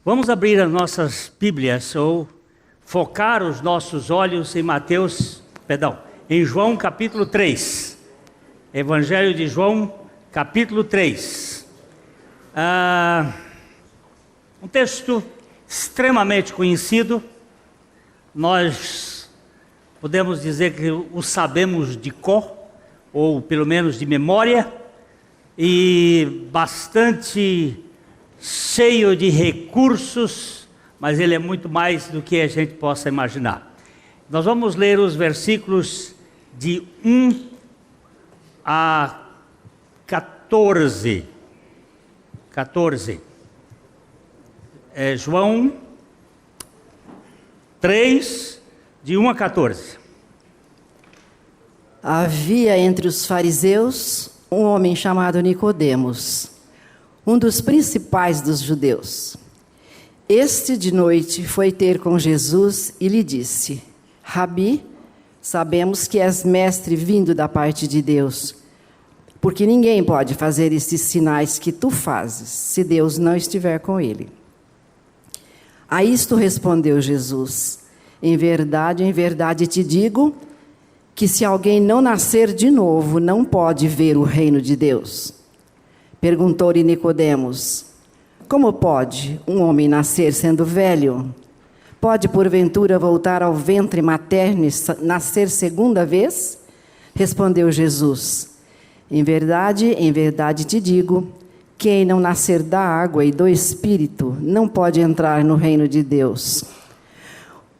Vamos abrir as nossas Bíblias ou focar os nossos olhos em João capítulo 3. Evangelho de João capítulo 3. Um texto extremamente conhecido. Nós podemos dizer que o sabemos de cor, ou pelo menos de memória, e bastante cheio de recursos, mas ele é muito mais do que a gente possa imaginar. Nós vamos ler os versículos de 1 a 14. João 3, de 1 a 14. Havia entre os fariseus um homem chamado Nicodemos, um dos principais dos judeus. Este de noite foi ter com Jesus e lhe disse: Rabi, sabemos que és mestre vindo da parte de Deus, porque ninguém pode fazer estes sinais que tu fazes, se Deus não estiver com ele. A isto respondeu Jesus: em verdade te digo, que se alguém não nascer de novo, não pode ver o reino de Deus. Perguntou-lhe Nicodemos: como pode um homem nascer sendo velho? Pode porventura voltar ao ventre materno e nascer segunda vez? Respondeu Jesus: em verdade te digo, quem não nascer da água e do Espírito não pode entrar no reino de Deus.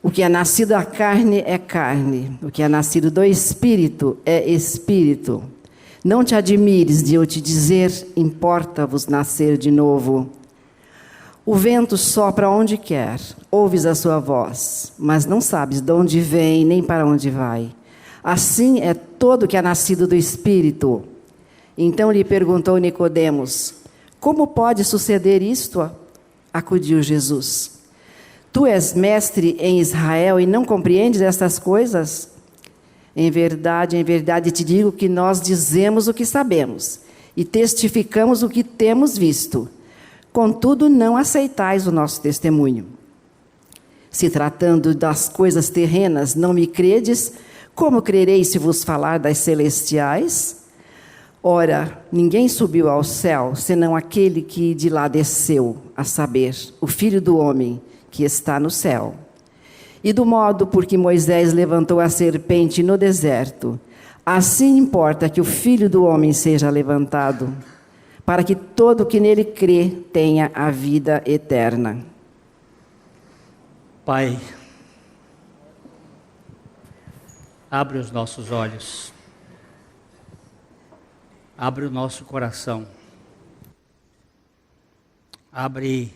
O que é nascido da carne é carne, o que é nascido do Espírito é Espírito. Não te admires de eu te dizer, importa-vos nascer de novo. O vento sopra onde quer, ouves a sua voz, mas não sabes de onde vem nem para onde vai. Assim é todo que é nascido do Espírito. Então lhe perguntou Nicodemos: como pode suceder isto? Acudiu Jesus: tu és mestre em Israel e não compreendes estas coisas? Em verdade te digo que nós dizemos o que sabemos e testificamos o que temos visto. Contudo, não aceitais o nosso testemunho. Se tratando das coisas terrenas não me credes, como crereis se vos falar das celestiais? Ora, ninguém subiu ao céu, senão aquele que de lá desceu, a saber, o Filho do Homem, que está no céu. E do modo por que Moisés levantou a serpente no deserto, assim importa que o Filho do Homem seja levantado, para que todo o que nele crê tenha a vida eterna. Pai, abre os nossos olhos, abre o nosso coração, abre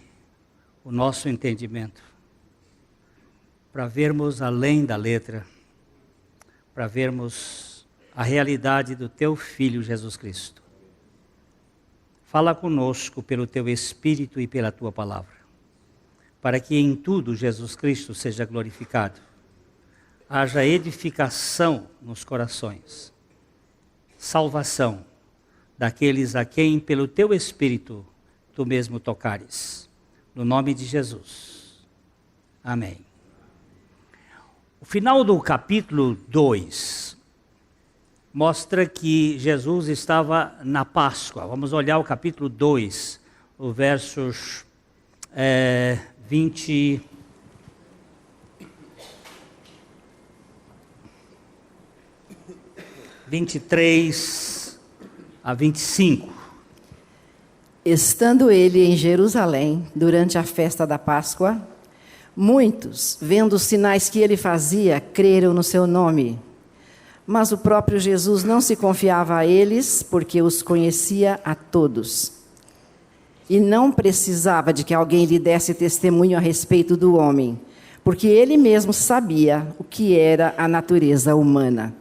o nosso entendimento, para vermos além da letra, para vermos a realidade do Teu Filho Jesus Cristo. Fala conosco pelo Teu Espírito e pela Tua Palavra, para que em tudo Jesus Cristo seja glorificado, haja edificação nos corações, salvação daqueles a quem pelo Teu Espírito Tu mesmo tocares. No nome de Jesus. Amém. O final do capítulo 2 mostra que Jesus estava na Páscoa. Vamos olhar o capítulo 2, o versos 23 a 25. Estando ele em Jerusalém, durante a festa da Páscoa, muitos, vendo os sinais que ele fazia, creram no seu nome. Mas o próprio Jesus não se confiava a eles, porque os conhecia a todos. E não precisava de que alguém lhe desse testemunho a respeito do homem, porque ele mesmo sabia o que era a natureza humana.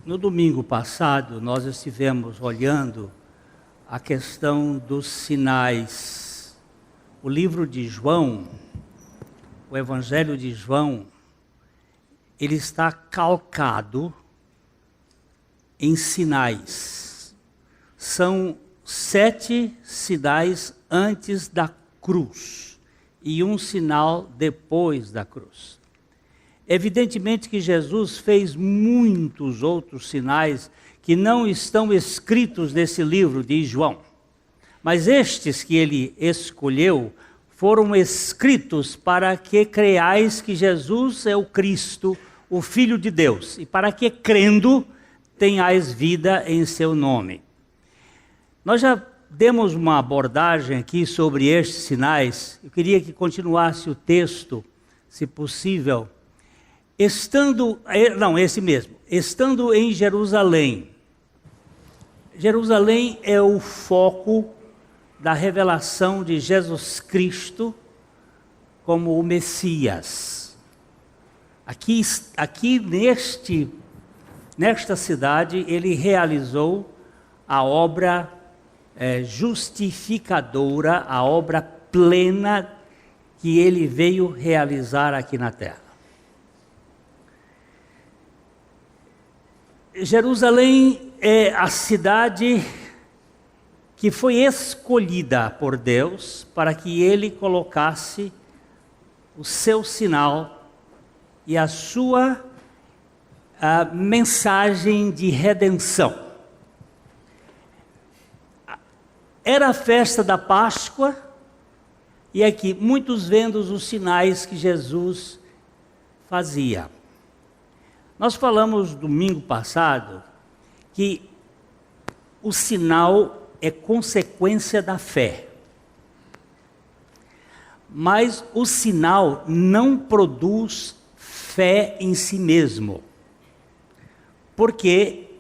No domingo passado, nós estivemos olhando a questão dos sinais. O livro de João, o Evangelho de João, ele está calcado em sinais. São 7 sinais antes da cruz. e um sinal depois da cruz. Evidentemente que Jesus fez muitos outros sinais que não estão escritos nesse livro de João. Mas estes que ele escolheu foram escritos para que creiais que Jesus é o Cristo, o Filho de Deus, e para que, crendo, tenhais vida em seu nome. Nós já demos uma abordagem aqui sobre estes sinais. Eu queria que continuasse o texto, se possível. Estando em Jerusalém. Jerusalém é o foco da revelação de Jesus Cristo como o Messias. Aqui nesta cidade, ele realizou a obra justificadora, a obra plena que ele veio realizar aqui na terra. Jerusalém é a cidade que foi escolhida por Deus para que ele colocasse o seu sinal e a sua mensagem de redenção. Era a festa da Páscoa, e aqui muitos vendo os sinais que Jesus fazia. Nós falamos domingo passado que o sinal é consequência da fé. Mas o sinal não produz fé em si mesmo. Porque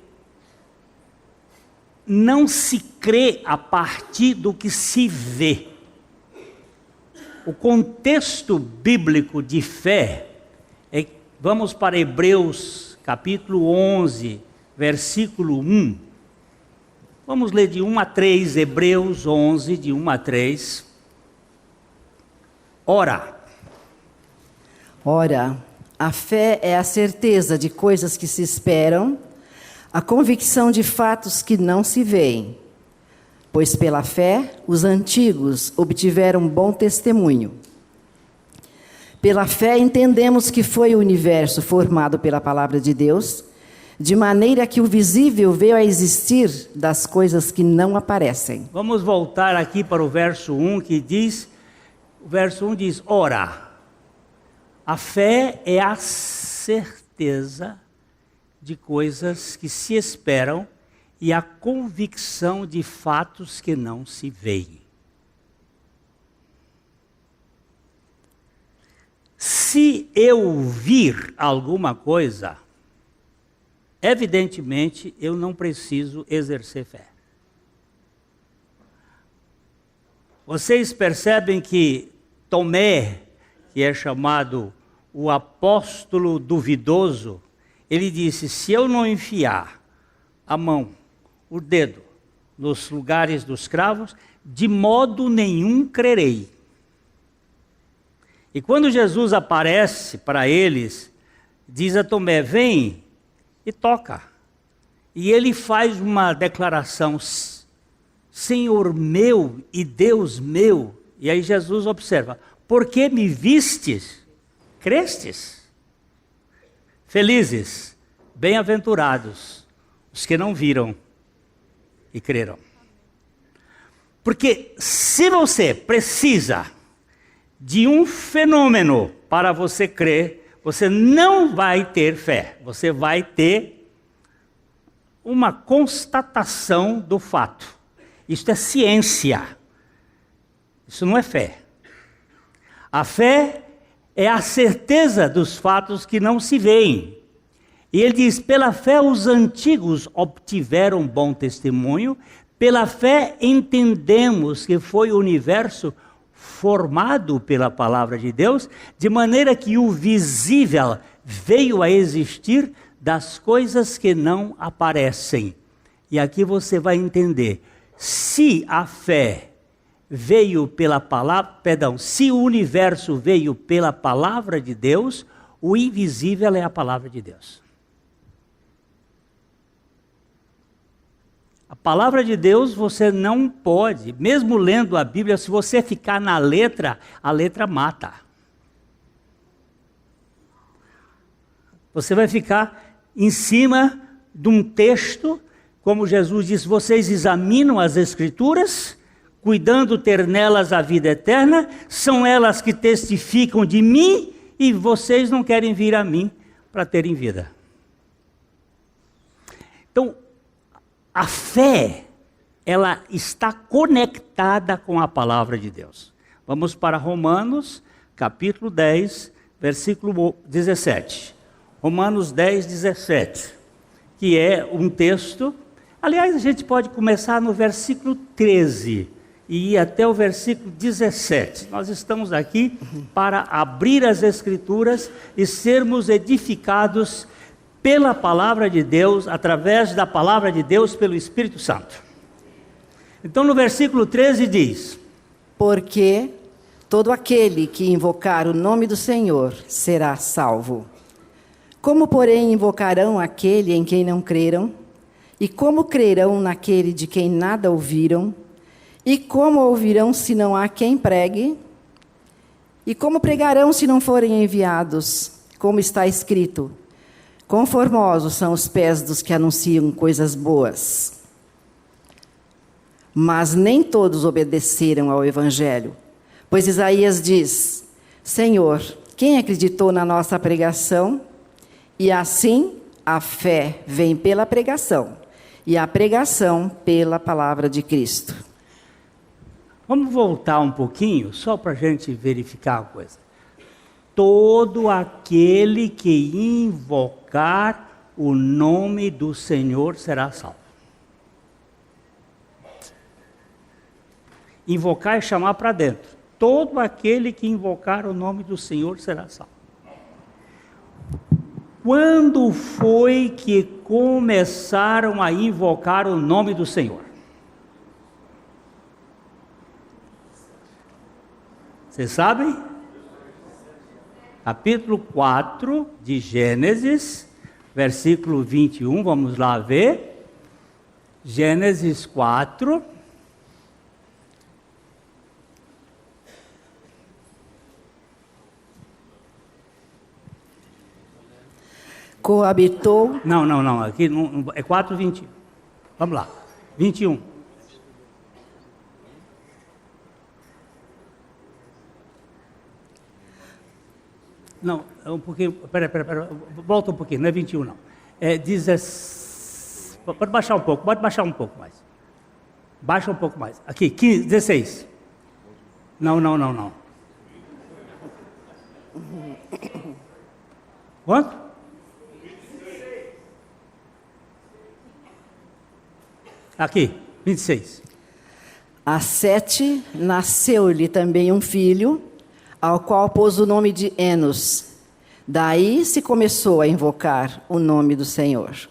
não se crê a partir do que se vê. O contexto bíblico de fé é, vamos para Hebreus capítulo 11, versículo 1. Vamos ler de 1 a 3, Hebreus 11, de 1 a 3. Ora, a fé é a certeza de coisas que se esperam, a convicção de fatos que não se veem. Pois pela fé, os antigos obtiveram bom testemunho. Pela fé, entendemos que foi o universo formado pela palavra de Deus, de maneira que o visível veio a existir das coisas que não aparecem. Vamos voltar aqui para o verso 1, que diz, o verso 1 diz, ora, a fé é a certeza de coisas que se esperam e a convicção de fatos que não se veem. Se eu vir alguma coisa, evidentemente eu não preciso exercer fé. Vocês percebem que Tomé, que é chamado o apóstolo duvidoso, ele disse, se eu não enfiar a mão, o dedo, nos lugares dos cravos, de modo nenhum crerei. E quando Jesus aparece para eles, diz a Tomé, vem e toca. E ele faz uma declaração, Senhor meu e Deus meu. E aí Jesus observa, porque me vistes, crestes? Felizes, bem-aventurados, os que não viram e creram. Porque se você precisa de um fenômeno para você crer, você não vai ter fé. Você vai ter uma constatação do fato. Isto é ciência. Isso não é fé. A fé é a certeza dos fatos que não se veem. E ele diz, pela fé os antigos obtiveram bom testemunho, pela fé entendemos que foi o universo formado pela palavra de Deus, de maneira que o visível veio a existir das coisas que não aparecem. E aqui você vai entender, se a fé veio pela palavra, se o universo veio pela palavra de Deus, o invisível é a palavra de Deus. A palavra de Deus você não pode, mesmo lendo a Bíblia, se você ficar na letra, a letra mata. Você vai ficar em cima de um texto, como Jesus disse, vocês examinam as Escrituras, cuidando ter nelas a vida eterna, são elas que testificam de mim, e vocês não querem vir a mim para terem vida. Então, a fé, ela está conectada com a palavra de Deus. Vamos para Romanos, capítulo 10, versículo 17. Romanos 10, 17, que é um texto, aliás, a gente pode começar no versículo 13 e ir até o versículo 17. Nós estamos aqui para abrir as Escrituras e sermos edificados pela palavra de Deus, através da palavra de Deus, pelo Espírito Santo. Então no versículo 13 diz: porque todo aquele que invocar o nome do Senhor será salvo. Como, porém, invocarão aquele em quem não creram? E como crerão naquele de quem nada ouviram? E como ouvirão se não há quem pregue? E como pregarão se não forem enviados? Como está escrito: quão formosos são os pés dos que anunciam coisas boas. Mas nem todos obedeceram ao Evangelho. Pois Isaías diz: Senhor, quem acreditou na nossa pregação? E assim a fé vem pela pregação, e a pregação pela palavra de Cristo. Vamos voltar um pouquinho, só para a gente verificar uma coisa. Todo aquele que invocar o nome do Senhor será salvo. Invocar é chamar para dentro. Todo aquele que invocar o nome do Senhor será salvo. Quando foi que começaram a invocar o nome do Senhor? Vocês sabem? Capítulo 4 de Gênesis, versículo 21, vamos lá ver. Gênesis 4. Coabitou. Não, aqui não, é 4:21. Vamos lá, 21. Não, é um pouquinho, pera, volta um pouquinho, não é 21 não. É 16, pode baixar um pouco mais. Baixa um pouco mais. Aqui, 15, 16. Não. Quanto? Aqui, 26. A Sete nasceu-lhe também um filho, ao qual pôs o nome de Enos. Daí se começou a invocar o nome do Senhor.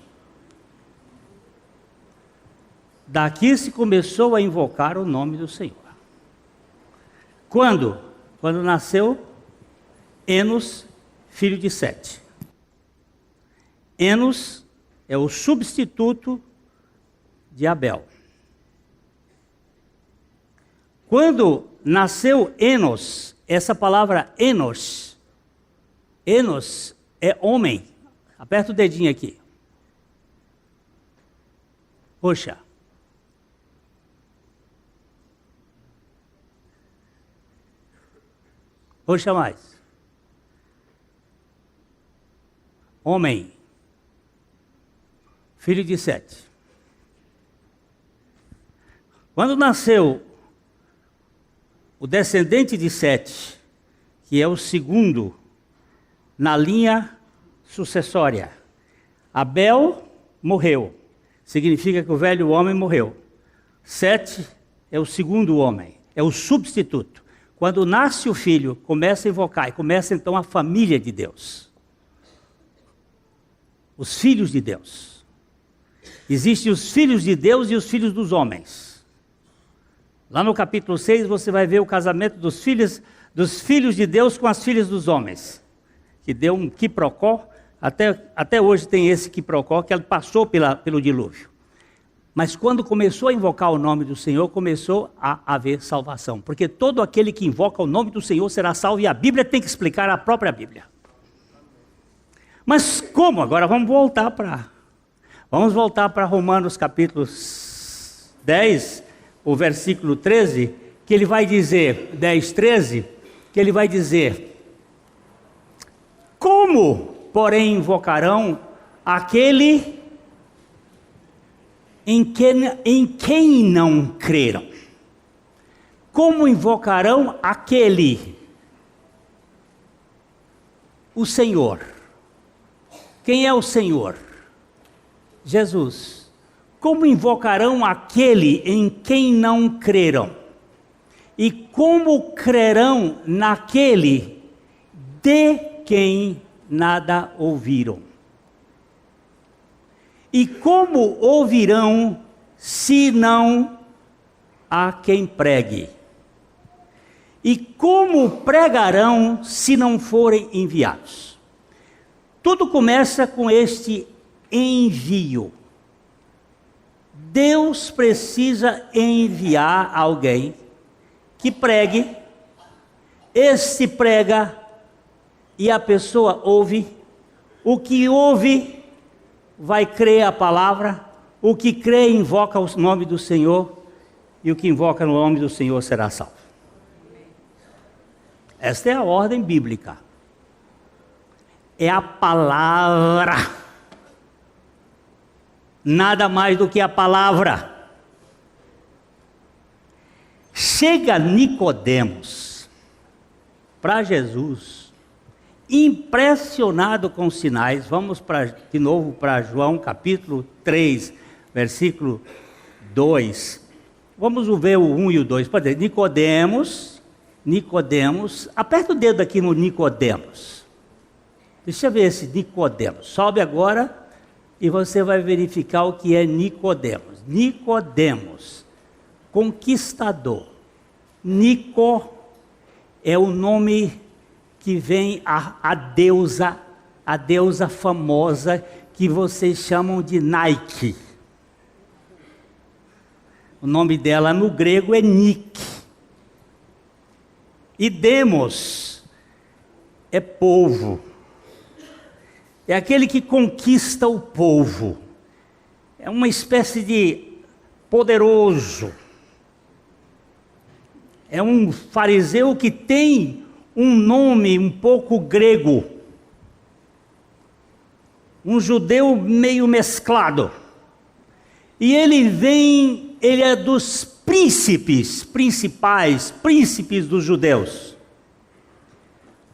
Daqui se começou a invocar o nome do Senhor. Quando? Quando nasceu Enos, filho de Sete. Enos é o substituto de Abel. Quando nasceu Enos, essa palavra Enos é homem. Aperta o dedinho aqui. Puxa. Puxa mais. Homem. Filho de Sete. Quando nasceu o descendente de Sete, que é o segundo na linha sucessória, Abel morreu, significa que o velho homem morreu. Sete é o segundo homem, é o substituto. Quando nasce o filho, começa a invocar, e começa então a família de Deus. Os filhos de Deus. Existem os filhos de Deus e os filhos dos homens. Lá no capítulo 6 você vai ver o casamento dos filhos de Deus com as filhas dos homens. Que deu um quiprocó, até hoje tem esse quiprocó que ele passou pelo dilúvio. Mas quando começou a invocar o nome do Senhor, começou a haver salvação. Porque todo aquele que invoca o nome do Senhor será salvo, e a Bíblia tem que explicar a própria Bíblia. Mas como? Agora vamos voltar para Romanos capítulo 10, o versículo 13, que ele vai dizer, 10, 13, que ele vai dizer: como, porém, invocarão aquele em quem não creram? Como invocarão aquele? O Senhor. Quem é o Senhor? Jesus. Como invocarão aquele em quem não creram? E como crerão naquele de quem nada ouviram? E como ouvirão se não há quem pregue? E como pregarão se não forem enviados? Tudo começa com este envio. Deus precisa enviar alguém que pregue. Este prega e a pessoa ouve. O que ouve vai crer a palavra, o que crê invoca o nome do Senhor, e o que invoca no nome do Senhor será salvo. Esta é a ordem bíblica. É a palavra. Nada mais do que a palavra. Chega Nicodemos para Jesus, impressionado com os sinais. Vamos de novo para João capítulo 3, versículo 2. Vamos ver o 1 e o 2. Pode dizer, Nicodemos, aperta o dedo aqui no Nicodemos. Deixa eu ver esse Nicodemos. Sobe agora e você vai verificar o que é Nicodemos. Nicodemos, conquistador. Nico é o nome que vem a deusa famosa que vocês chamam de Nike. O nome dela no grego é Nike. E Demos é povo. É aquele que conquista o povo. É uma espécie de poderoso. É um fariseu que tem um nome um pouco grego. Um judeu meio mesclado. E ele é dos príncipes dos judeus.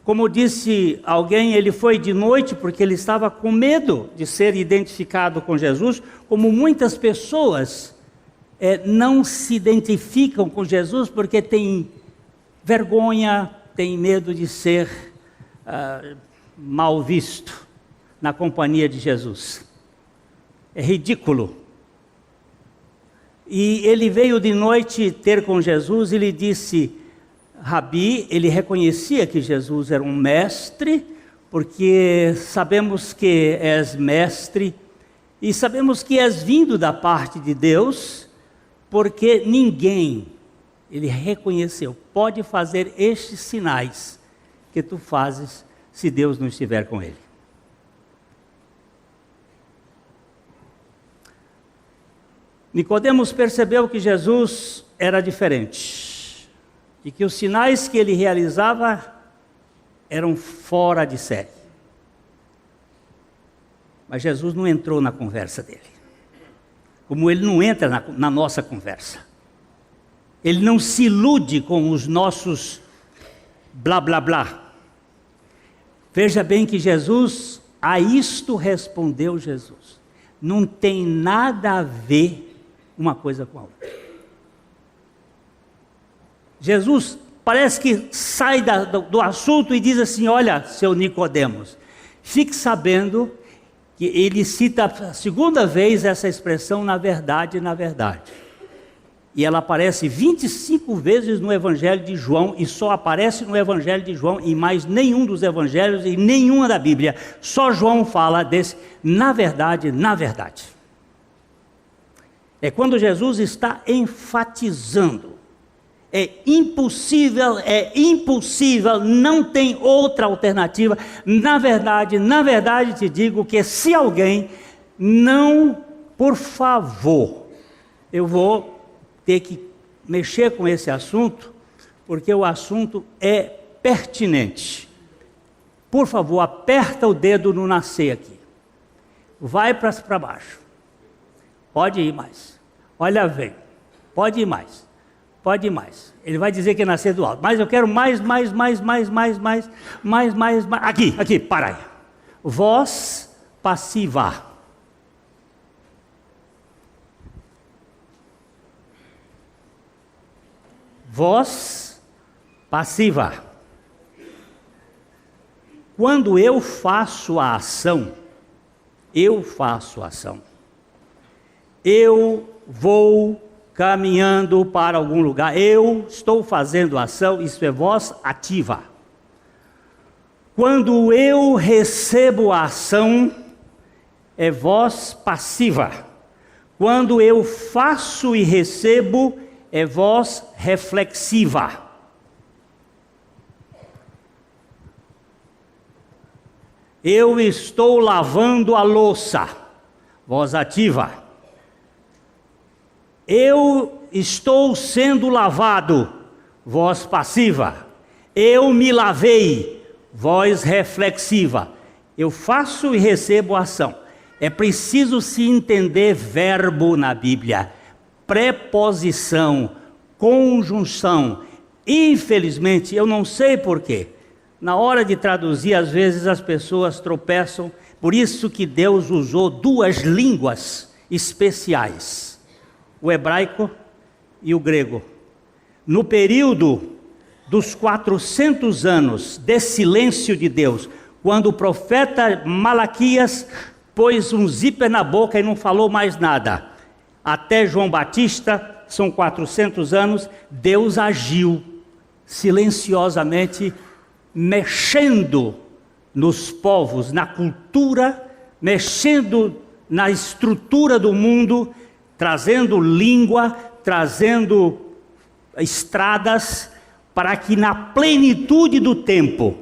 Como disse alguém, ele foi de noite porque ele estava com medo de ser identificado com Jesus, como muitas pessoas não se identificam com Jesus porque têm vergonha, têm medo de ser mal visto na companhia de Jesus. É ridículo. E ele veio de noite ter com Jesus e lhe disse: Rabi, ele reconhecia que Jesus era um mestre, porque sabemos que és mestre e sabemos que és vindo da parte de Deus, porque ninguém, ele reconheceu, pode fazer estes sinais que tu fazes se Deus não estiver com ele. Nicodemos percebeu que Jesus era diferente e que os sinais que ele realizava eram fora de série. Mas Jesus não entrou na conversa dele, como ele não entra na nossa conversa. Ele não se ilude com os nossos blá blá blá. Veja bem que Jesus, a isto respondeu Jesus. Não tem nada a ver uma coisa com a outra. Jesus parece que sai do assunto e diz assim: olha, seu Nicodemos, fique sabendo que ele cita a segunda vez essa expressão, na verdade, na verdade. E ela aparece 25 vezes no Evangelho de João, e só aparece no Evangelho de João, em mais nenhum dos Evangelhos e nenhuma da Bíblia. Só João fala desse, na verdade, na verdade. É quando Jesus está enfatizando. É impossível, não tem outra alternativa. Na verdade te digo que se alguém não, por favor, eu vou ter que mexer com esse assunto, porque o assunto é pertinente. Por favor, aperta o dedo no nascer aqui. Vai para baixo. Pode ir mais. Olha, vem. Pode ir mais. Pode ir mais. Ele vai dizer que é nascer do alto. Mas eu quero mais. Aqui, para aí. Voz passiva. Voz passiva. Quando eu faço a ação, eu vou caminhando para algum lugar, eu estou fazendo ação, isso é voz ativa. Quando eu recebo a ação, é voz passiva. Quando eu faço e recebo, é voz reflexiva. Eu estou lavando a louça, voz ativa. Eu estou sendo lavado, voz passiva. Eu me lavei, voz reflexiva. Eu faço e recebo ação. É preciso se entender verbo na Bíblia. Preposição, conjunção. Infelizmente, eu não sei porquê. Na hora de traduzir, às vezes as pessoas tropeçam. Por isso que Deus usou duas línguas especiais. O hebraico e o grego. No período dos 400 anos de silêncio de Deus, quando o profeta Malaquias pôs um zíper na boca e não falou mais nada, até João Batista, são 400 anos, Deus agiu silenciosamente, mexendo nos povos, na cultura, mexendo na estrutura do mundo, trazendo língua, trazendo estradas, para que na plenitude do tempo,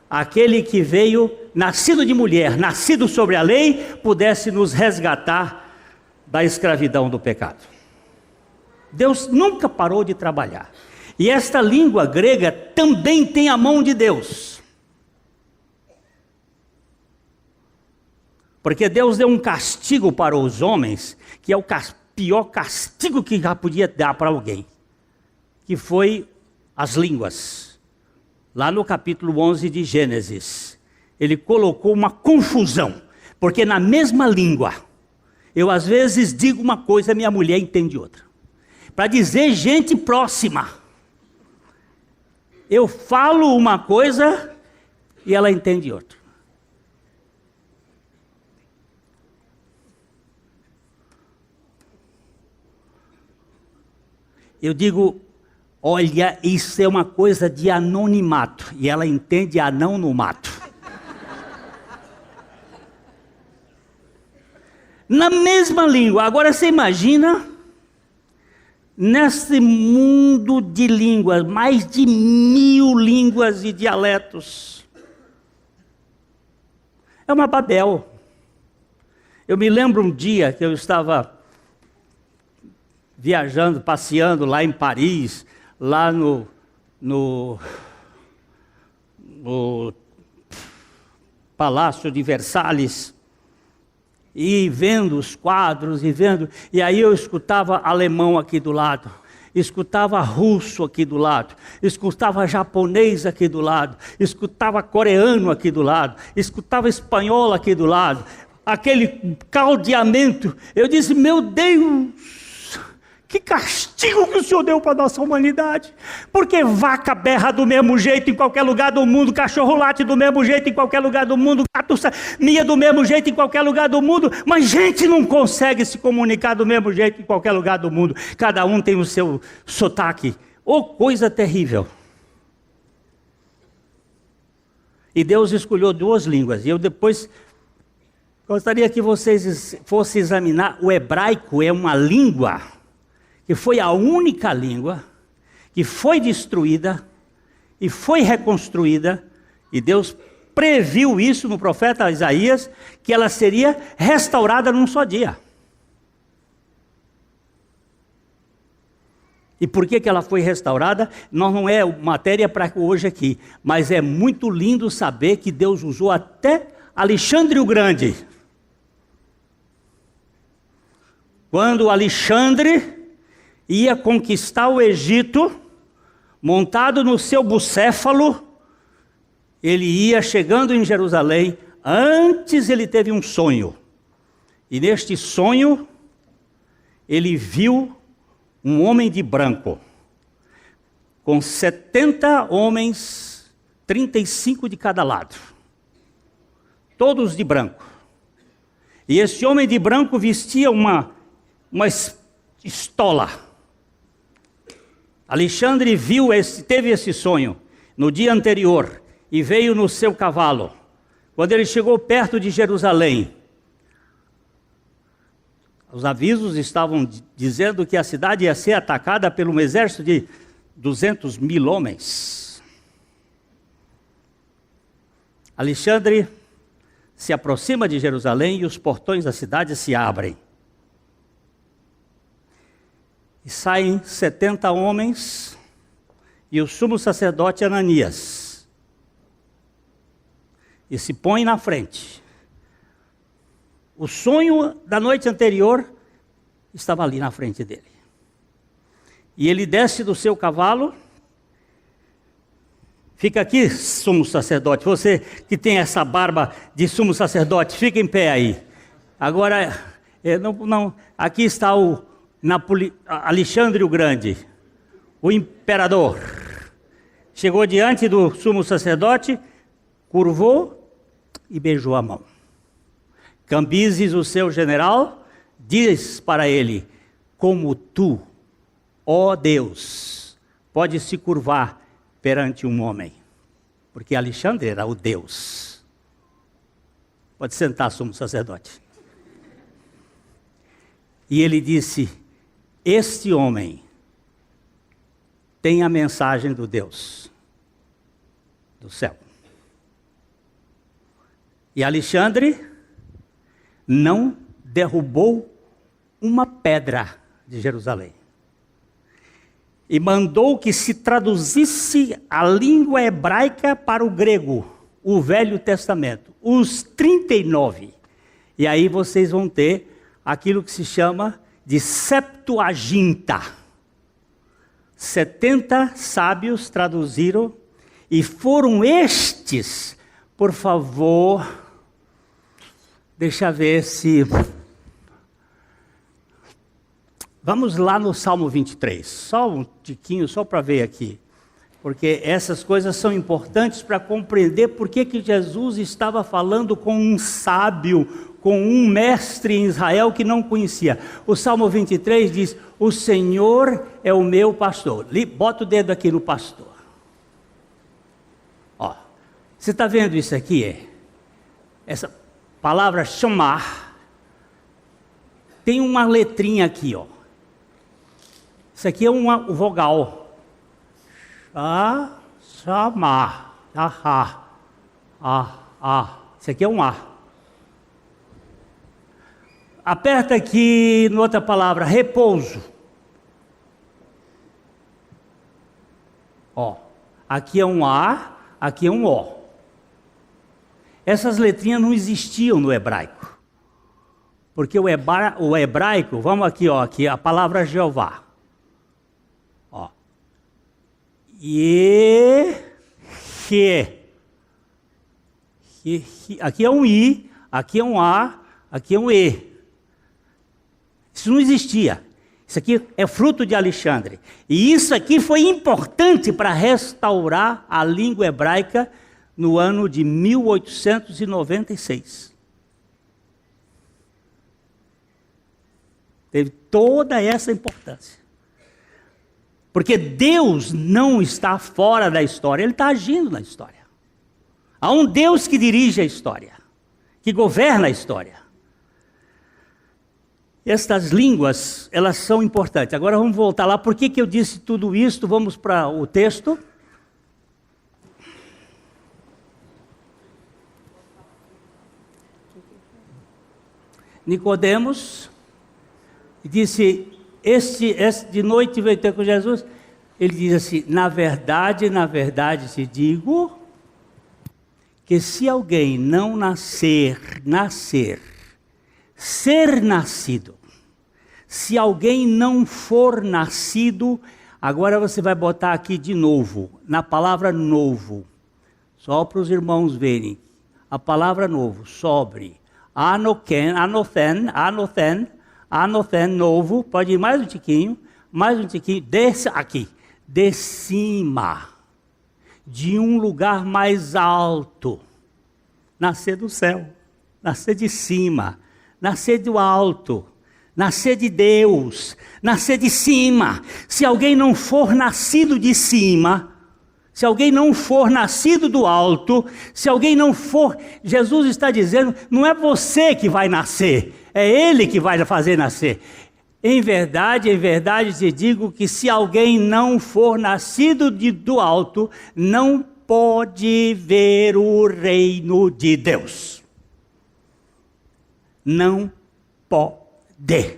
aquele que veio, nascido de mulher, nascido sobre a lei, pudesse nos resgatar da escravidão do pecado. Deus nunca parou de trabalhar. E esta língua grega também tem a mão de Deus. Porque Deus deu um castigo para os homens, que é o pior castigo que já podia dar para alguém, que foi as línguas. Lá no capítulo 11 de Gênesis, ele colocou uma confusão, porque na mesma língua, eu às vezes digo uma coisa, minha mulher entende outra. Para dizer gente próxima, eu falo uma coisa e ela entende outra. Eu digo, olha, isso é uma coisa de anonimato. E ela entende anão no mato. Na mesma língua. Agora você imagina, nesse mundo de línguas, mais de 1000 línguas e dialetos. É uma Babel. Eu me lembro um dia que eu estava viajando, passeando lá em Paris, lá no Palácio de Versalhes, e vendo os quadros, e aí eu escutava alemão aqui do lado, escutava russo aqui do lado, escutava japonês aqui do lado, escutava coreano aqui do lado, escutava espanhol aqui do lado, aquele caldeamento. Eu disse, meu Deus, que castigo que o Senhor deu para a nossa humanidade. Porque vaca berra do mesmo jeito em qualquer lugar do mundo, cachorro late do mesmo jeito em qualquer lugar do mundo, gato mia do mesmo jeito em qualquer lugar do mundo, mas gente não consegue se comunicar do mesmo jeito em qualquer lugar do mundo. Cada um tem o seu sotaque. Oh, coisa terrível. E Deus escolheu duas línguas. E eu depois, Gostaria que vocês fossem examinar. O hebraico é uma língua que foi a única língua que foi destruída e foi reconstruída, e Deus previu isso no profeta Isaías, que ela seria restaurada num só dia. E por que ela foi restaurada? Não é matéria para hoje aqui, mas é muito lindo saber que Deus usou até Alexandre o Grande. Quando Alexandre ia conquistar o Egito, montado no seu bucéfalo, ele ia chegando em Jerusalém. Antes ele teve um sonho, e neste sonho ele viu um homem de branco, com 70 homens, 35 de cada lado, todos de branco. E esse homem de branco vestia uma estola. Alexandre teve esse sonho no dia anterior, e veio no seu cavalo. Quando ele chegou perto de Jerusalém, os avisos estavam dizendo que a cidade ia ser atacada por um exército de 200 mil homens. Alexandre se aproxima de Jerusalém e os portões da cidade se abrem. E saem 70 homens e o sumo sacerdote Ananias. E se põe na frente. O sonho da noite anterior estava ali na frente dele. E ele desce do seu cavalo. Fica aqui, sumo sacerdote. Você que tem essa barba de sumo sacerdote, fica em pé aí. Agora, aqui está o Alexandre o Grande, o imperador. Chegou diante do sumo sacerdote, curvou e beijou a mão. Cambises, o seu general, diz para ele: como tu, ó Deus, pode se curvar perante um homem? Porque Alexandre era o Deus. Pode sentar, sumo sacerdote. E ele disse: este homem tem a mensagem do Deus do céu. E Alexandre não derrubou uma pedra de Jerusalém. E mandou que se traduzisse a língua hebraica para o grego, o Velho Testamento, os 39. E aí vocês vão ter aquilo que se chama de Septuaginta. 70 sábios traduziram, e foram estes, por favor, deixa eu ver se... Vamos lá no Salmo 23, só um tiquinho, só para ver aqui. Porque essas coisas são importantes para compreender por que Jesus estava falando com um sábio, com um mestre em Israel que não conhecia. O Salmo 23 diz: o Senhor é o meu pastor. Bota o dedo aqui no pastor. Ó, você está vendo isso aqui? Essa palavra chamar tem uma letrinha aqui, ó. Isso aqui é uma vogal. Chamar. Isso aqui é um A. Aperta aqui na outra palavra, repouso. Ó, aqui é um A, aqui é um O. Essas letrinhas não existiam no hebraico. Porque o hebraico, vamos aqui, ó, aqui a palavra Jeová. Ó. Aqui é um I, aqui é um A, aqui é um E. Isso não existia. Isso aqui é fruto de Alexandre. E isso aqui foi importante para restaurar a língua hebraica no ano de 1896. Teve toda essa importância. Porque Deus não está fora da história, Ele está agindo na história. Há um Deus que dirige a história, que governa a história. Estas línguas, elas são importantes. Agora vamos voltar lá. Por que eu disse tudo isso? Vamos para o texto. Nicodemos disse, este de noite veio ter com Jesus. Ele diz assim, na verdade te digo, que se alguém não ser nascido, se alguém não for nascido, agora você vai botar aqui de novo, na palavra novo, só para os irmãos verem, a palavra novo, sobre, anothen, novo, pode ir mais um tiquinho, desce aqui, de cima, de um lugar mais alto, nascer do céu, nascer de cima, nascer do alto, nascer de Deus, nascer de cima. Se alguém não for nascido de cima, se alguém não for nascido do alto, se alguém não for, Jesus está dizendo, não é você que vai nascer, é Ele que vai fazer nascer. Em verdade te digo que se alguém não for nascido do alto, não pode ver o reino de Deus. Não pode.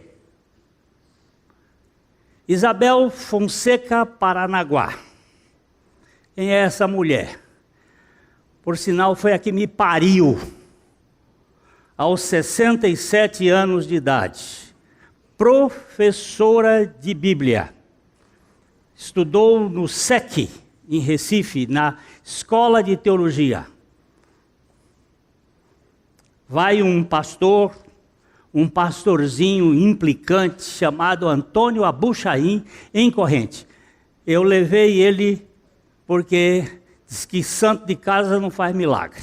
Isabel Fonseca Paranaguá. Quem é essa mulher? Por sinal, foi a que me pariu aos 67 anos de idade. Professora de Bíblia. Estudou no SEC, em Recife, na Escola de Teologia. Vai um pastorzinho implicante, chamado Antônio Abuchaim, em corrente. Eu levei ele porque diz que santo de casa não faz milagre.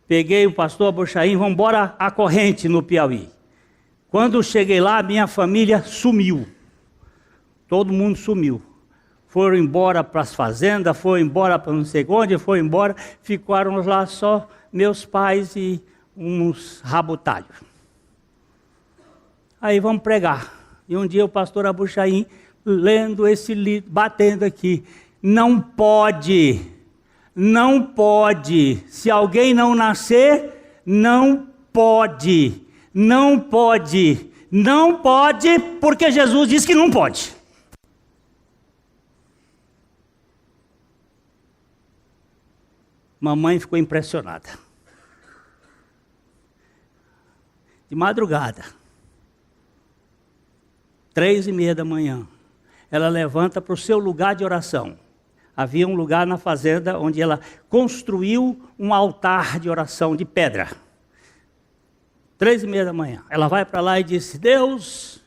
Peguei o pastor Abuchaim, vamos embora à corrente no Piauí. Quando cheguei lá, minha família sumiu. Todo mundo sumiu. Foram embora para as fazendas, foram embora para não sei onde, foram embora. Ficaram lá só meus pais e uns rabutalhos. Aí vamos pregar. E um dia o pastor Abuchaim, lendo esse livro, batendo aqui. Não pode. Se alguém não nascer, não pode. Não pode, porque Jesus disse que não pode. Mamãe ficou impressionada. De madrugada, 3:30 da manhã, ela levanta para o seu lugar de oração. Havia um lugar na fazenda onde ela construiu um altar de oração de pedra. 3:30 da manhã, ela vai para lá e diz, Deus,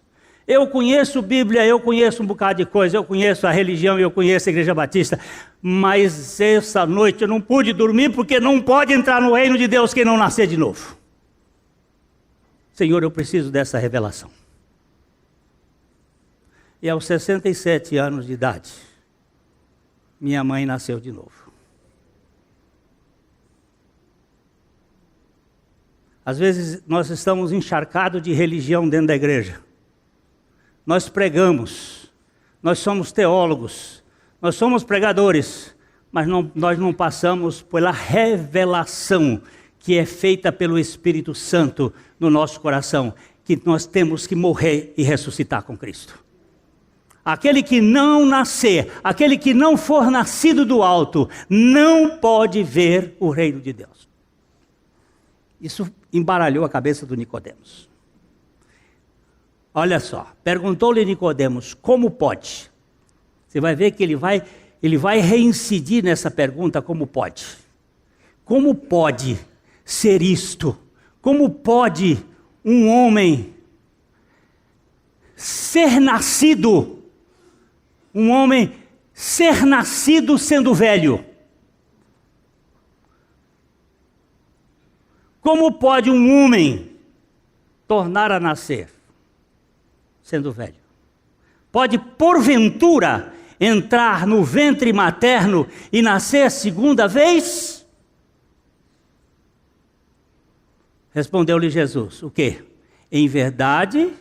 eu conheço Bíblia, eu conheço um bocado de coisa, eu conheço a religião, eu conheço a Igreja Batista, mas essa noite eu não pude dormir porque não pode entrar no reino de Deus quem não nascer de novo. Senhor, eu preciso dessa revelação. E aos 67 anos de idade, minha mãe nasceu de novo. Às vezes nós estamos encharcados de religião dentro da igreja. Nós pregamos, nós somos teólogos, nós somos pregadores, mas nós não passamos pela revelação que é feita pelo Espírito Santo no nosso coração, que nós temos que morrer e ressuscitar com Cristo. Aquele que não nascer, aquele que não for nascido do alto, não pode ver o reino de Deus. Isso embaralhou a cabeça do Nicodemos. Olha só, perguntou-lhe Nicodemos, como pode? Você vai ver que ele vai reincidir nessa pergunta, como pode? Como pode ser isto? Como pode um homem ser nascido? Um homem ser nascido sendo velho? Como pode um homem tornar a nascer sendo velho? Pode, porventura, entrar no ventre materno e nascer segunda vez? Respondeu-lhe Jesus, o quê? Em verdade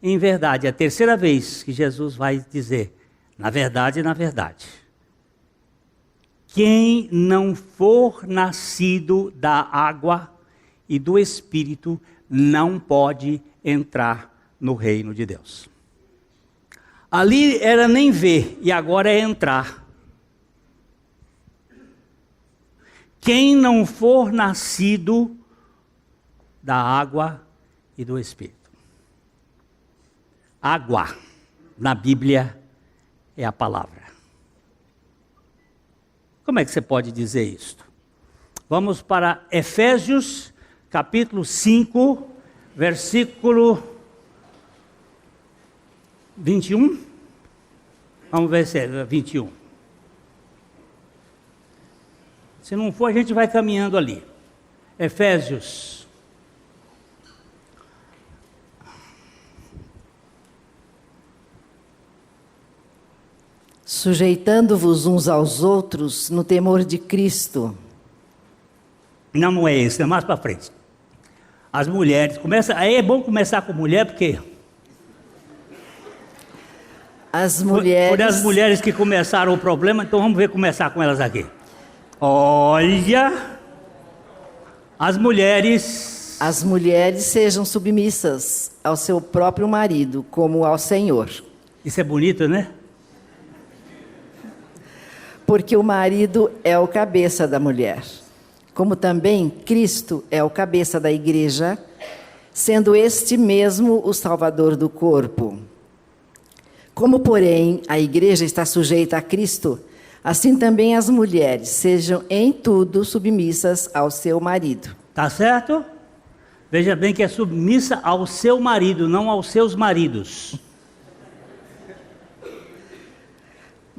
em verdade. É a terceira vez que Jesus vai dizer, na verdade, na verdade. Quem não for nascido da água e do Espírito não pode entrar no reino de Deus. Ali era nem ver e agora é entrar. Quem não for nascido da água e do Espírito. Água, na Bíblia, é a palavra. Como é que você pode dizer isto? Vamos para Efésios, capítulo 5, versículo 21. Vamos ver se é 21. Se não for, a gente vai caminhando ali. Efésios. Sujeitando-vos uns aos outros no temor de Cristo. Não é esse, é mais para frente. As mulheres, aí é bom começar com mulher, porque as mulheres... Por as mulheres que começaram o problema, então vamos ver começar com elas aqui. Olha, as mulheres sejam submissas ao seu próprio marido, como ao Senhor. Isso é bonito, né? Porque o marido é o cabeça da mulher, como também Cristo é o cabeça da igreja, sendo este mesmo o Salvador do corpo. Como, porém, a igreja está sujeita a Cristo, assim também as mulheres sejam em tudo submissas ao seu marido. Tá certo? Veja bem que é submissa ao seu marido, não aos seus maridos.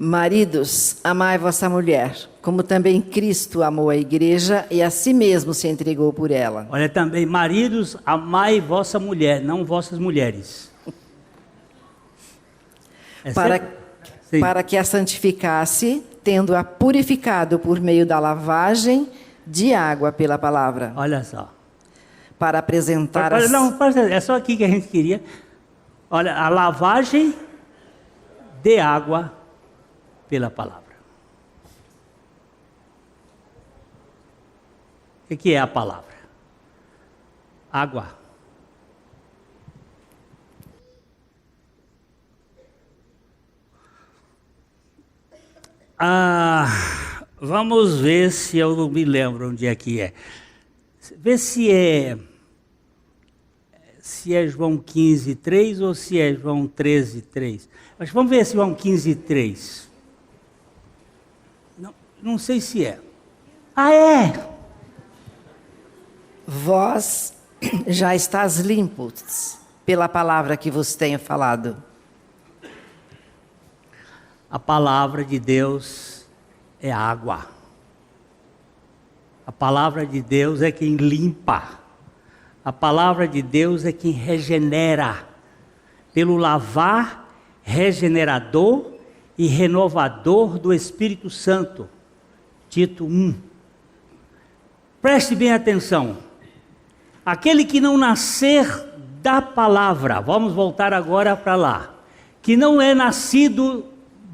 Maridos, amai vossa mulher, como também Cristo amou a igreja e a si mesmo se entregou por ela. Olha também, maridos, amai vossa mulher, não vossas mulheres. Para que a santificasse, tendo-a purificado por meio da lavagem de água pela palavra. Olha só. Para apresentar... É só aqui que a gente queria. Olha, a lavagem de água pela palavra. O que é a palavra? Água. Vamos ver se eu não me lembro onde é que é. Vê se é João 15:3 ou se é João 13:3. Mas vamos ver se João 15:3. Não sei se é. É! Vós já estás limpos pela palavra que vos tenho falado. A palavra de Deus é água. A palavra de Deus é quem limpa. A palavra de Deus é quem regenera. Pelo lavar regenerador e renovador do Espírito Santo. Tito 1. Preste bem atenção. Aquele que não nascer da palavra, vamos voltar agora para lá, que não é nascido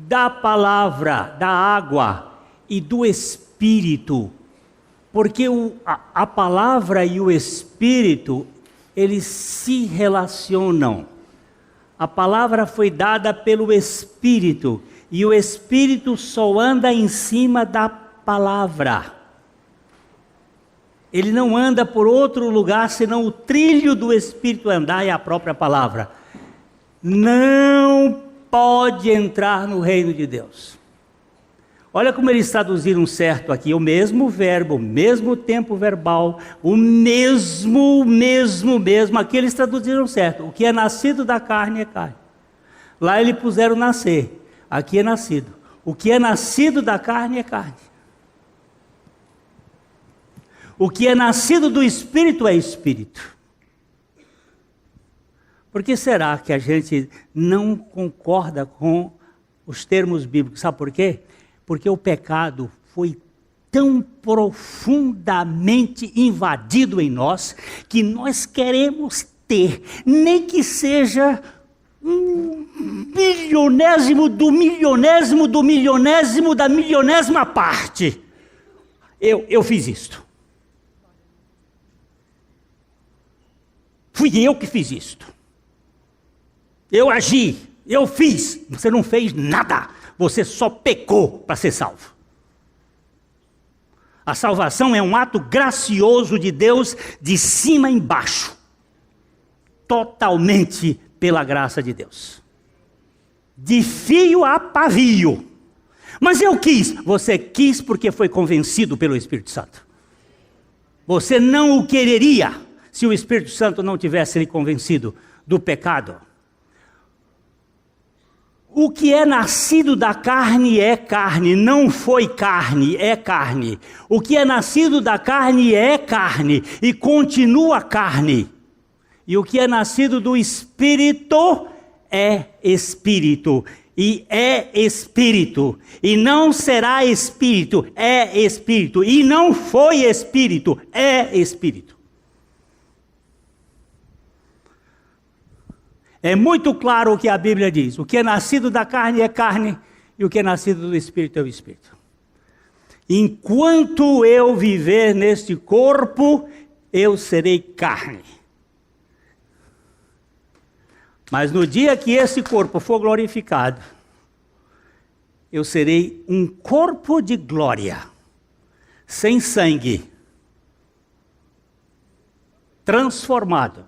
da palavra, da água e do Espírito, porque a palavra e o Espírito, eles se relacionam. A palavra foi dada pelo Espírito, e o Espírito só anda em cima da palavra. Ele não anda por outro lugar, senão o trilho do Espírito andar é a própria palavra. Não pode entrar no reino de Deus. Olha como eles traduziram certo aqui, o mesmo verbo, o mesmo tempo verbal, o mesmo, aqui eles traduziram certo. O que é nascido da carne é carne. Lá eles puseram nascer, aqui é nascido. O que é nascido da carne é carne. O que é nascido do Espírito é Espírito. Por que será que a gente não concorda com os termos bíblicos? Sabe por quê? Porque o pecado foi tão profundamente invadido em nós, que nós queremos ter, nem que seja milionésimo do milionésimo do milionésimo da milionésima parte, eu fiz isto. Fui eu que fiz isto. Eu agi, eu fiz. Você não fez nada. Você só pecou para ser salvo. A salvação é um ato gracioso de Deus de cima embaixo. Totalmente pela graça de Deus. De fio a pavio. Mas eu quis. Você quis porque foi convencido pelo Espírito Santo. Você não o quereria se o Espírito Santo não tivesse lhe convencido do pecado. O que é nascido da carne é carne, não foi carne, é carne. O que é nascido da carne é carne e continua carne. E o que é nascido do Espírito é Espírito. E é Espírito. E não será Espírito, é Espírito. E não foi Espírito, é Espírito. É muito claro o que a Bíblia diz. O que é nascido da carne é carne, e o que é nascido do Espírito é o Espírito. Enquanto eu viver neste corpo, eu serei carne. Mas no dia que esse corpo for glorificado, eu serei um corpo de glória, sem sangue, transformado.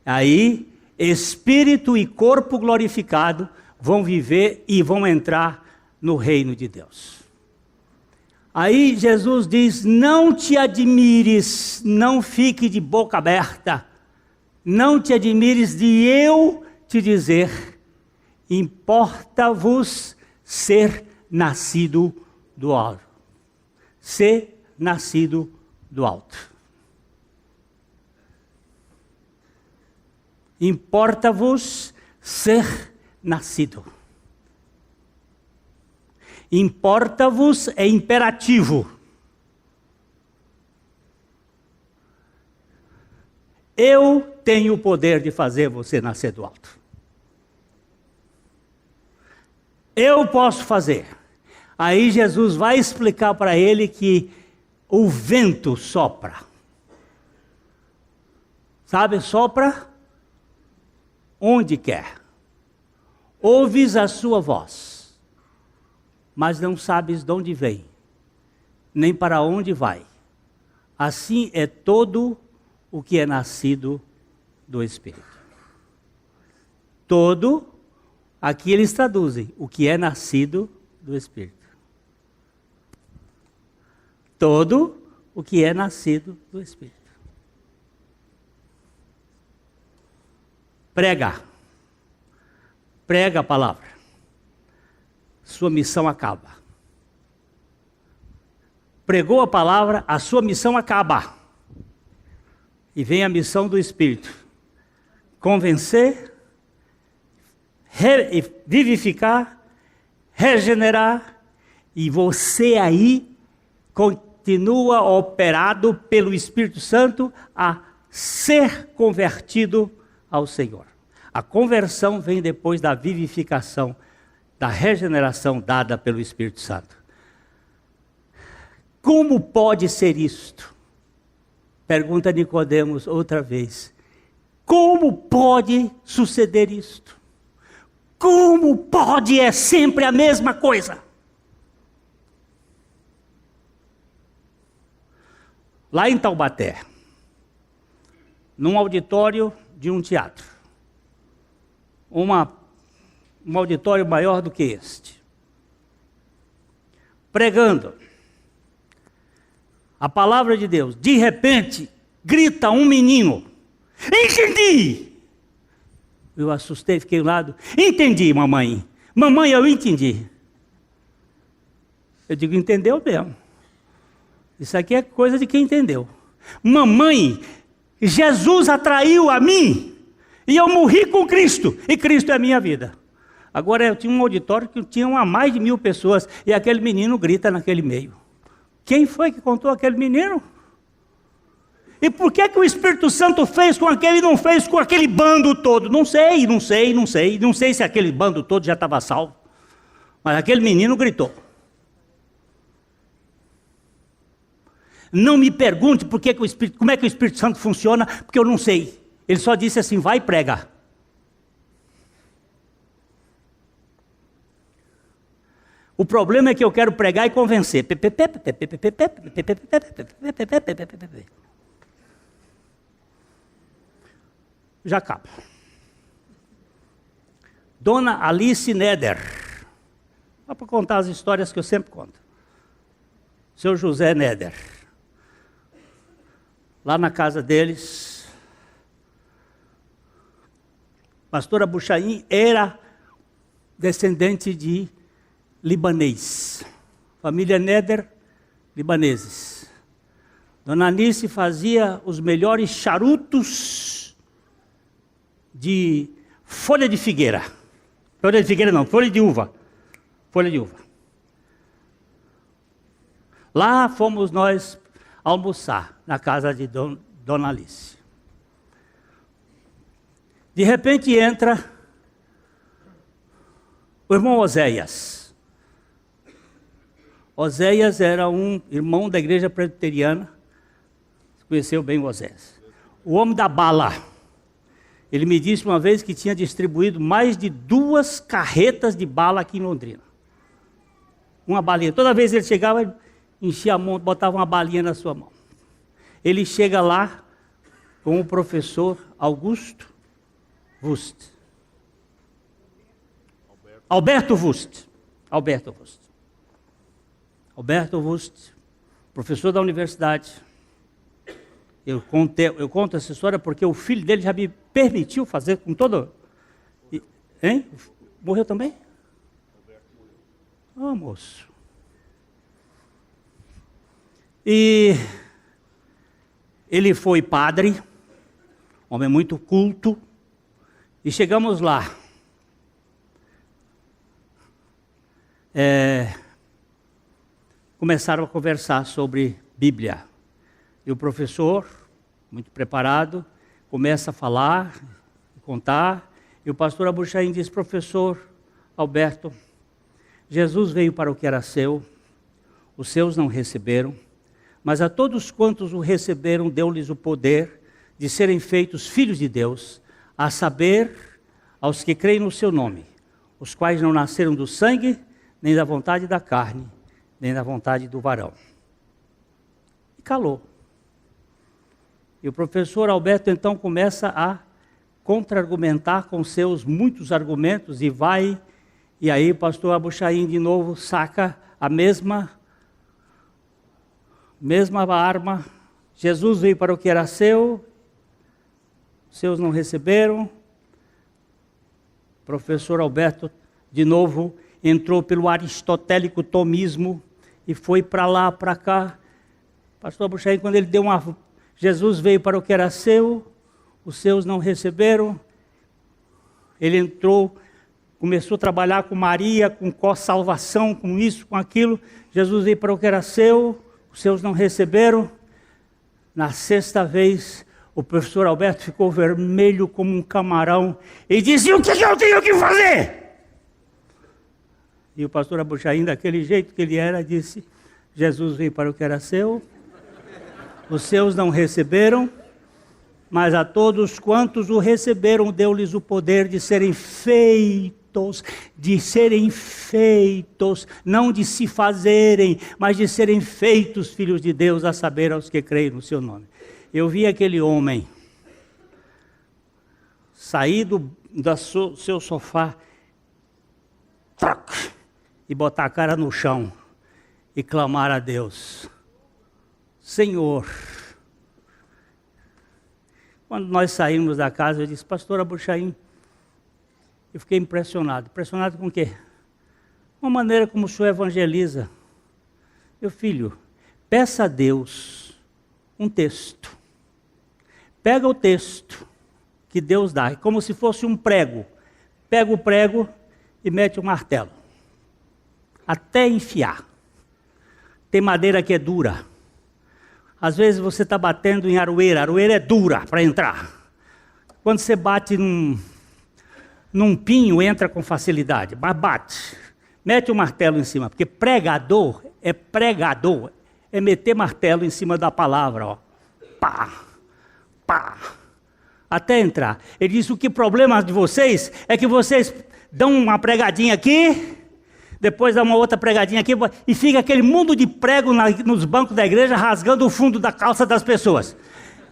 Aí, espírito e corpo glorificado vão viver e vão entrar no reino de Deus. Aí Jesus diz: não te admires, não fique de boca aberta, não te admires de eu te dizer, importa-vos ser nascido do alto. Ser nascido do alto. Importa-vos ser nascido. Importa-vos é imperativo. Eu tenho o poder de fazer você nascer do alto. Eu posso fazer. Aí Jesus vai explicar para ele que o vento sopra. Sabe, sopra onde quer. Ouves a sua voz, mas não sabes de onde vem, nem para onde vai. Assim é todo o que é nascido do Espírito. Todo, aqui eles traduzem, o que é nascido do Espírito. Todo o que é nascido do Espírito. Prega. Prega a palavra. Sua missão acaba. Pregou a palavra, a sua missão acaba. E vem a missão do Espírito. Convencer, vivificar, regenerar. E você aí continua operado pelo Espírito Santo a ser convertido ao Senhor. A conversão vem depois da vivificação, da regeneração dada pelo Espírito Santo. Como pode ser isto? Pergunta Nicodemos outra vez. Como pode suceder isto? Como pode? É sempre a mesma coisa. Lá em Taubaté, num auditório de um teatro, um auditório maior do que este, pregando a palavra de Deus, de repente, grita um menino: entendi! Eu assustei, fiquei do lado: entendi, mamãe. Mamãe, eu entendi. Eu digo: entendeu mesmo. Isso aqui é coisa de quem entendeu. Mamãe, Jesus atraiu a mim e eu morri com Cristo, e Cristo é a minha vida. Agora eu tinha um auditório que tinha mais de 1000 pessoas e aquele menino grita naquele meio. Quem foi que contou aquele menino? E por que o Espírito Santo fez com aquele e não fez com aquele bando todo? Não sei se aquele bando todo já estava salvo. Mas aquele menino gritou. Não me pergunte como é que o Espírito Santo funciona, porque eu não sei. Ele só disse assim, vai e prega. O problema é que eu quero pregar e convencer. Já acaba. Dona Alice Neder. Só para contar as histórias que eu sempre conto. Seu José Neder. Lá na casa deles, pastor Abuchaim era descendente de libanês. Família Neder, libaneses. Dona Anice fazia os melhores charutos de folha de figueira. Folha de figueira não, folha de uva. Folha de uva. Lá fomos nós almoçar, na casa de Dona Alice. De repente entra o irmão Oséias. Oséias era um irmão da igreja presbiteriana. Você conheceu bem o Oséias. O homem da bala. Ele me disse uma vez que tinha distribuído mais de 2 carretas de bala aqui em Londrina. Uma balinha. Toda vez ele chegava, enchia a mão, botava uma balinha na sua mão. Ele chega lá com o professor Augusto Wust. Alberto Wust. Alberto Wust, professor da universidade. Eu conto essa história porque o filho dele já me permitiu fazer com todo... Hein? Morreu também? Ah, moço. E ele foi padre, homem muito culto, e chegamos lá. Começaram a conversar sobre Bíblia. E o professor, muito preparado, começa a falar, contar, e o pastor Abuchaim diz, professor Alberto, Jesus veio para o que era seu, os seus não receberam, mas a todos quantos o receberam, deu-lhes o poder de serem feitos filhos de Deus, a saber, aos que creem no seu nome, os quais não nasceram do sangue, nem da vontade da carne, nem da vontade do varão. E calou. E o professor Alberto então começa a contra-argumentar com seus muitos argumentos e aí o pastor Abuchaim de novo saca a mesma arma. Jesus veio para o que era seu, seus não receberam. O professor Alberto de novo entrou pelo aristotélico tomismo e foi para lá, para cá. Pastor Abuchaim, quando ele deu Jesus veio para o que era seu, os seus não receberam. Ele entrou, começou a trabalhar com Maria, com salvação, com isso, com aquilo. Jesus veio para o que era seu, os seus não receberam. Na 6ª vez, o professor Alberto ficou vermelho como um camarão e disse, o que eu tenho que fazer? E o pastor Abuchaim, daquele jeito que ele era, disse, Jesus veio para o que era seu, os seus não receberam, mas a todos quantos o receberam, deu-lhes o poder de serem feitos, não de se fazerem, mas de serem feitos filhos de Deus, a saber, aos que creem no seu nome. Eu vi aquele homem sair do seu sofá, e botar a cara no chão e clamar a Deus, Senhor. Quando nós saímos da casa, eu disse, pastor Abuchaim, eu fiquei impressionado. Impressionado com o quê? Com a maneira como o senhor evangeliza. Meu filho, peça a Deus um texto. Pega o texto que Deus dá, como se fosse um prego. Pega o prego e mete o martelo. Até enfiar. Tem madeira que é dura. Às vezes você está batendo em aroeira. A aroeira é dura para entrar. Quando você bate num pinho, entra com facilidade. Mas bate. Mete o martelo em cima. Porque pregador, é meter martelo em cima da palavra. Ó. Pá, pá. Até entrar. Ele diz, o que problema de vocês é que vocês dão uma pregadinha aqui, depois dá uma outra pregadinha aqui, e fica aquele mundo de prego nos bancos da igreja, rasgando o fundo da calça das pessoas.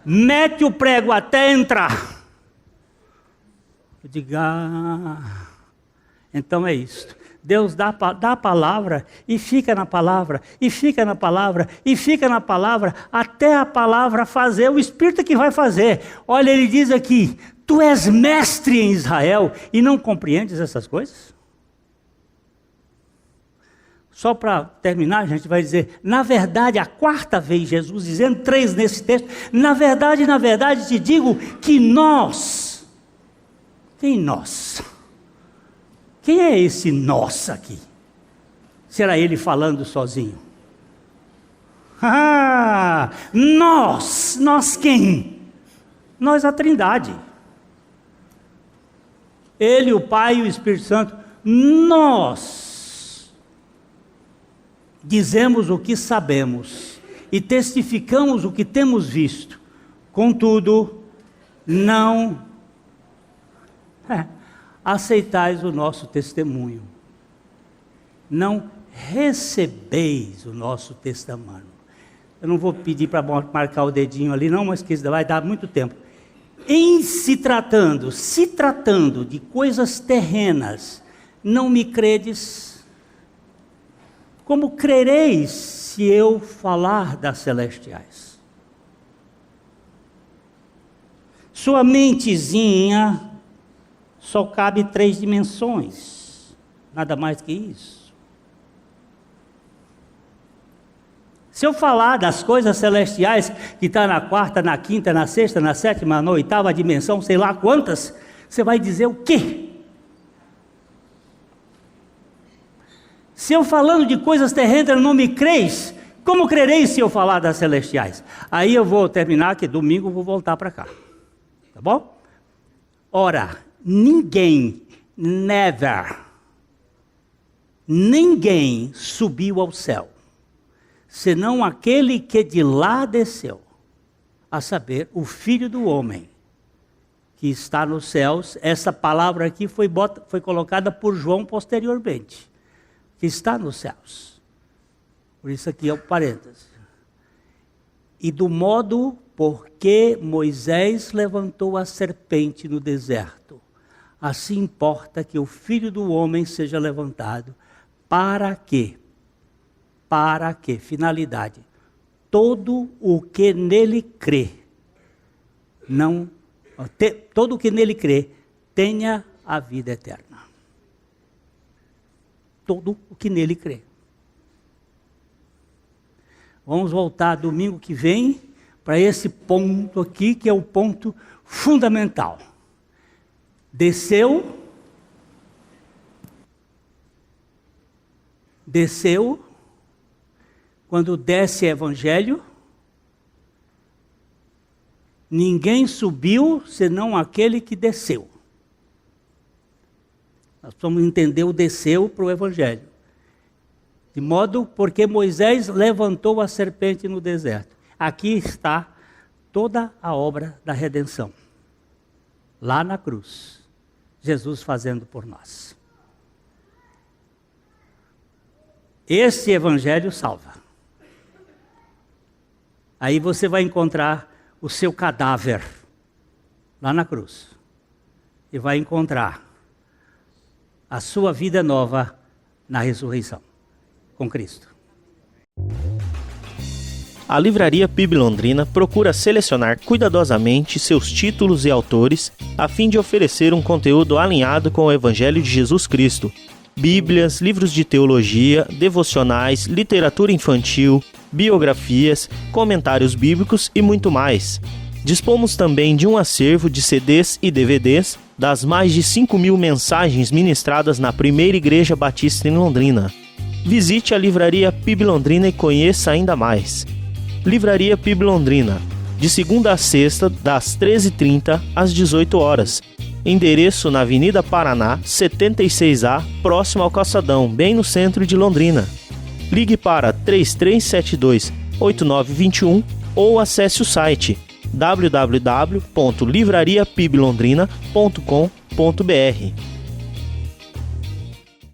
Mete o prego até entrar. Eu digo, então é isso. Deus dá a palavra, e fica na palavra, e fica na palavra, e fica na palavra, até a palavra fazer, o Espírito que vai fazer. Olha, ele diz aqui, tu és mestre em Israel, e não compreendes essas coisas? Só para terminar, a gente vai dizer, na verdade, a quarta vez, Jesus dizendo 3 nesse texto, na verdade, te digo que nós, quem nós? Quem é esse nós aqui? Será ele falando sozinho? Nós quem? Nós a Trindade. Ele, o Pai e o Espírito Santo, nós dizemos o que sabemos e testificamos o que temos visto, contudo, não aceitais o nosso testemunho, não recebeis o nosso testemunho. Eu não vou pedir para marcar o dedinho ali não, mas que vai dar muito tempo. Em se tratando de coisas terrenas, não me credes, como crereis se eu falar das celestiais? Sua mentezinha só cabe 3 dimensões, nada mais que isso. Se eu falar das coisas celestiais, que está na 4ª, na 5ª, na 6ª, na 7ª, na 8ª dimensão, sei lá quantas, você vai dizer o quê? Se eu falando de coisas terrenas não me creis, como crereis se eu falar das celestiais? Aí eu vou terminar, que domingo eu vou voltar para cá, tá bom? Ora, ninguém subiu ao céu, senão aquele que de lá desceu, a saber, o Filho do Homem, que está nos céus. Essa palavra aqui foi colocada por João posteriormente, que está nos céus. Por isso aqui é o parêntese. E do modo porque Moisés levantou a serpente no deserto, assim importa que o Filho do Homem seja levantado. Para quê? Para quê? Finalidade. Todo o que nele crê, todo o que nele crê, tenha a vida eterna. Todo o que nele crê. Vamos voltar domingo que vem para esse ponto aqui, que é o ponto fundamental. Desceu, quando desce evangelho, ninguém subiu senão aquele que desceu. Nós precisamos entender o desceu para o evangelho. De modo porque Moisés levantou a serpente no deserto. Aqui está toda a obra da redenção. Lá na cruz, Jesus fazendo por nós. Esse evangelho salva. Aí você vai encontrar o seu cadáver lá na cruz. E vai encontrar a sua vida nova na ressurreição com Cristo. A Livraria PIB Londrina procura selecionar cuidadosamente seus títulos e autores a fim de oferecer um conteúdo alinhado com o Evangelho de Jesus Cristo. Bíblias, livros de teologia, devocionais, literatura infantil, biografias, comentários bíblicos e muito mais. Dispomos também de um acervo de CDs e DVDs das mais de 5.000 mensagens ministradas na Primeira Igreja Batista em Londrina. Visite a Livraria PIB Londrina e conheça ainda mais. Livraria PIB Londrina, de segunda a sexta, das 13h30 às 18 horas. Endereço na Avenida Paraná, 76A, próximo ao Calçadão, bem no centro de Londrina. Ligue para 3372-8921 ou acesse o site www.livrariapiblondrina.com.br.